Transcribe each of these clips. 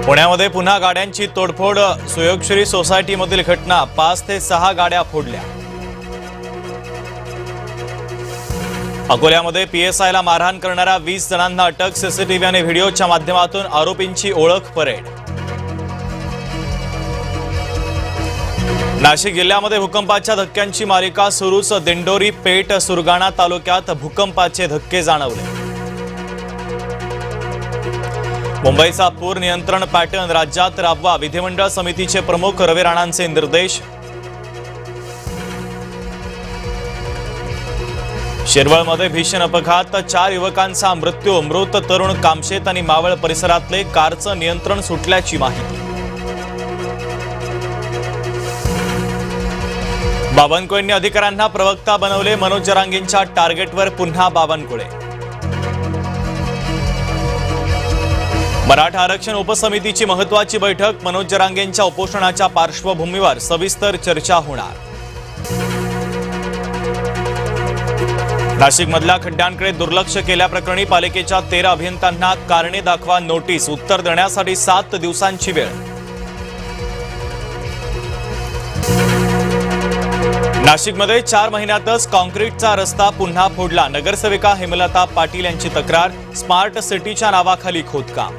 पुण्यामध्ये पुन्हा गाड्यांची तोडफोड। सुयोगश्री सोसायटीमधील घटना, 5 ते 6 गाड्या फोडल्या। अकोल्यामध्ये पीएसआयला मारहाण करणाऱ्या 20 जणांना अटक। सीसीटीव्ही आणि व्हिडिओच्या माध्यमातून आरोपींची ओळख परेड। नाशिक जिल्ह्यामध्ये भूकंपाच्या धक्क्यांची मालिका सुरूच। दिंडोरी, पेठ, सुरगाणा तालुक्यात भूकंपाचे धक्के जाणवले। मुंबईचा पूर नियंत्रण पॅटर्न राज्यात राबवा, विधिमंडळ समितीचे प्रमुख रवी राणांचे निर्देश। शिरवळमध्ये भीषण अपघात, 4 युवकांचा मृत्यू। मृत तरुण कामशेत आणि मावळ परिसरातले। कारचं नियंत्रण सुटल्याची माहिती। बावनकुळेंनी अधिकाऱ्यांना प्रवक्ता बनवले। मनोज जरांगेंच्या टार्गेटवर पुन्हा बावनकुळे। मराठा आरक्षण उपसमितीची महत्त्वाची बैठक। मनोज जरांगेंच्या उपोषणाच्या पार्श्वभूमीवर सविस्तर चर्चा होणार। नाशिकमधल्या खड्ड्यांकडे दुर्लक्ष केल्याप्रकरणी पालिकेच्या 13 अभियंत्यांना कारणे दाखवा नोटीस। उत्तर देण्यासाठी 7 दिवसांची वेळ। नाशिकमध्ये 4 महिन्यातच कॉन्क्रीटचा रस्ता पुन्हा फोडला। नगरसेविका हेमलता पाटील यांची तक्रार। स्मार्ट सिटीच्या नावाखाली खोदकाम।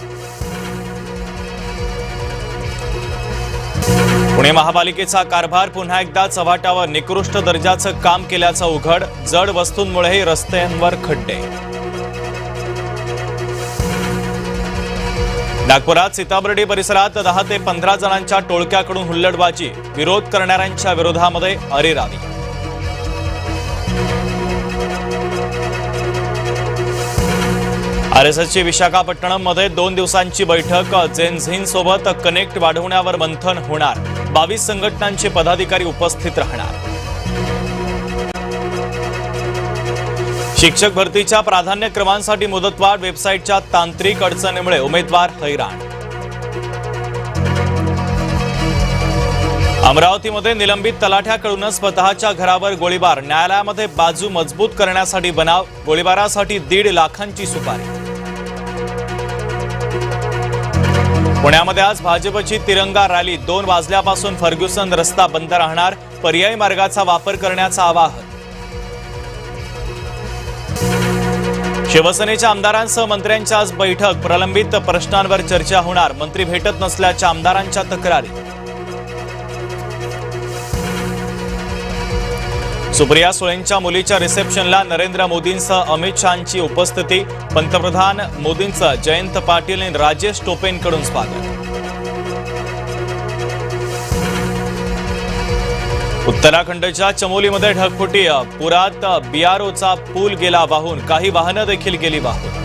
पुणे महापालिकेचा कारभार पुन्हा एकदा चव्हाट्यावर। निकृष्ट दर्जाचं काम केल्याचं उघड। जड वस्तूंमुळेही रस्त्यांवर खड्डे। नागपुरात सीताबर्डी परिसरात 10 ते 15 जणांच्या टोळक्याकडून हुल्लडबाजी। विरोध करणाऱ्यांच्या विरोधामध्ये अरेरावी। आरएसएसची विशाखापट्टणममध्ये 2 दिवसांची बैठक। जेनझिन सोबत कनेक्ट वाढवण्यावर मंथन होणार। 22 संघटनांचे पदाधिकारी उपस्थित राहणार। शिक्षक भरतीच्या प्राधान्यक्रमांसाठी मुदतवाढ। वेबसाईटच्या तांत्रिक अडचणीमुळे उमेदवार हैराण। अमरावतीमध्ये निलंबित तलाठ्याकडूनच स्वतःच्या घरावर गोळीबार। न्यायालयामध्ये बाजू मजबूत करण्यासाठी बनाव। गोळीबारासाठी 1.5 लाखांची सुपारी। पुण्यामध्ये आज भाजपची तिरंगा रॅली। 2 वाजल्यापासून फर्ग्युसन रस्ता बंद राहणार। पर्यायी मार्गाचा वापर करण्याचं आवाहन। शिवसेनेच्या आमदारांसह मंत्र्यांची आज बैठक। प्रलंबित प्रश्नांवर चर्चा होणार। मंत्री भेटत नसल्याच्या आमदारांच्या तक्रारी। सुप्रिया सुळेंच्या मुलीच्या रिसेप्शनला नरेंद्र मोदींसह अमित शहांची उपस्थिती। पंतप्रधान मोदींचं जयंत पाटील आणि राजेश टोपेंकडून स्वागत। उत्तराखंडच्या चमोलीमध्ये ढगफुटी। पुरात बीआरओचा पूल गेला वाहून। काही वाहनं देखील गेली वाहून।